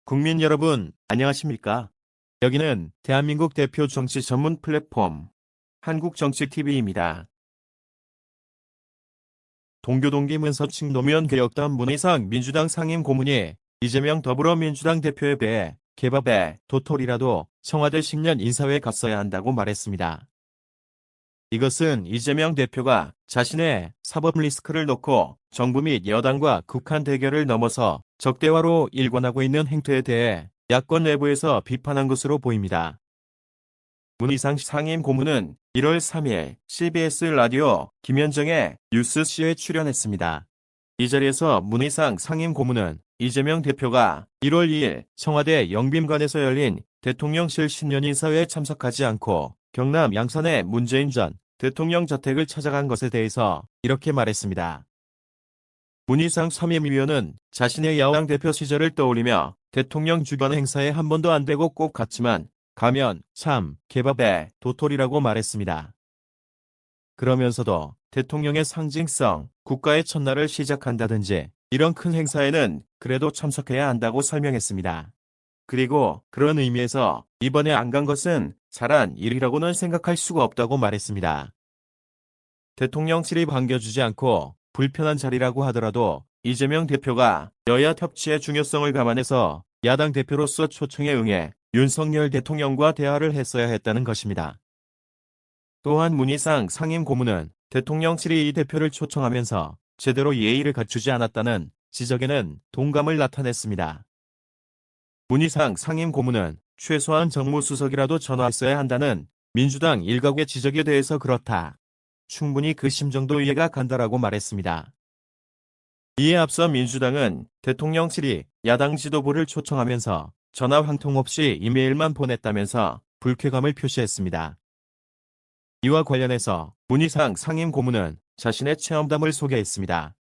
국민 여러분, 안녕하십니까? 여기는 대한민국 대표 정치 전문 플랫폼 한국정치TV입니다. 동교동기 문서칭 노무현 개혁단 문희상 민주당 상임고문이 이재명 더불어민주당 대표에 대해 개밥에 도토리라도 청와대 식년 인사회에 갔어야 한다고 말했습니다. 이것은 이재명 대표가 자신의 사법 리스크를 놓고 정부 및 여당과 국한 대결을 넘어서 적대화로 일관하고 있는 행태에 대해 야권 내부에서 비판한 것으로 보입니다. 문희상 상임고문은 1월 3일 CBS 라디오 김현정의 뉴스쇼에 출연했습니다. 이 자리에서 문희상 상임고문은 이재명 대표가 1월 2일 청와대 영빈관에서 열린 대통령실 신년인사회에 참석하지 않고 경남 양산의 문재인 전 대통령 자택을 찾아간 것에 대해서 이렇게 말했습니다. 문희상 상임위원은 자신의 야당 대표 시절을 떠올리며 대통령 주변 행사에 한 번도 안 되고 꼭 갔지만 가면 참 개밥에 도토리라고 말했습니다. 그러면서도 대통령의 상징성, 국가의 첫날을 시작한다든지 이런 큰 행사에는 그래도 참석해야 한다고 설명했습니다. 그리고 그런 의미에서 이번에 안 간 것은 잘한 일이라고는 생각할 수가 없다고 말했습니다. 대통령실이 반겨주지 않고 불편한 자리라고 하더라도 이재명 대표가 여야 협치의 중요성을 감안해서 야당 대표로서 초청에 응해 윤석열 대통령과 대화를 했어야 했다는 것입니다. 또한 문희상 상임고문은 대통령실이 이 대표를 초청하면서 제대로 예의를 갖추지 않았다는 지적에는 동감을 나타냈습니다. 문희상 상임고문은 최소한 정무수석이라도 전화했어야 한다는 민주당 일각의 지적에 대해서 그렇다. 충분히 그 심정도 이해가 간다라고 말했습니다. 이에 앞서 민주당은 대통령실이 야당 지도부를 초청하면서 전화 한 통 없이 이메일만 보냈다면서 불쾌감을 표시했습니다. 이와 관련해서 문희상 상임고문은 자신의 체험담을 소개했습니다.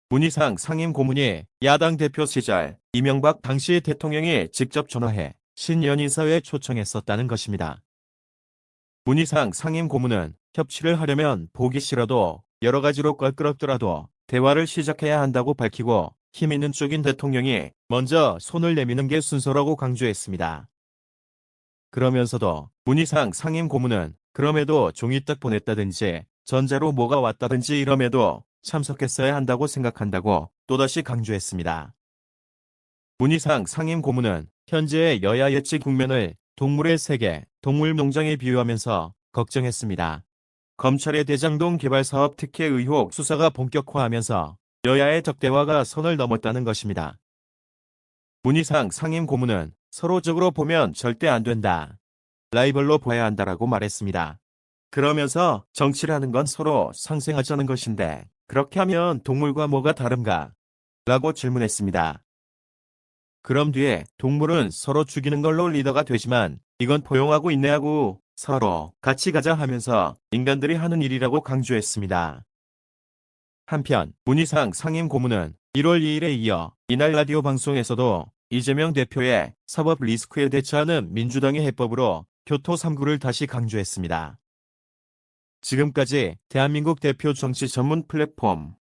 문희상 상임고문이 야당 대표 시절 이명박 당시 대통령이 직접 전화해 신년인사회에 초청했었다는 것입니다. 문희상 상임고문은 협치를 하려면 보기 싫어도 여러 가지로 껄끄럽더라도 대화를 시작해야 한다고 밝히고 힘 있는 쪽인 대통령이 먼저 손을 내미는 게 순서라고 강조했습니다. 그러면서도 문희상 상임고문은 그럼에도 종이 딱 보냈다든지 전자로 뭐가 왔다든지 이럼에도 참석했어야 한다고 생각한다고 또다시 강조했습니다. 문희상 상임고문은 현재의 여야 예치 국면을 동물의 세계, 동물농장에 비유하면서 걱정했습니다. 검찰의 대장동 개발 사업 특혜 의혹 수사가 본격화하면서 여야의 적대화가 선을 넘었다는 것입니다. 문희상 상임고문은 서로적으로 보면 절대 안 된다. 라이벌로 봐야 한다라고 말했습니다. 그러면서 정치라는 건 서로 상생하자는 것인데 그렇게 하면 동물과 뭐가 다른가? 라고 질문했습니다. 그럼 뒤에 동물은 서로 죽이는 걸로 리더가 되지만 이건 포용하고 인내하고 서로 같이 가자 하면서 인간들이 하는 일이라고 강조했습니다. 한편 문희상 상임고문은 1월 2일에 이어 이날 라디오 방송에서도 이재명 대표의 사법 리스크에 대처하는 민주당의 해법으로 교토 3구를 다시 강조했습니다. 지금까지 대한민국 대표 정치 전문 플랫폼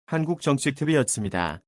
한국정치TV였습니다.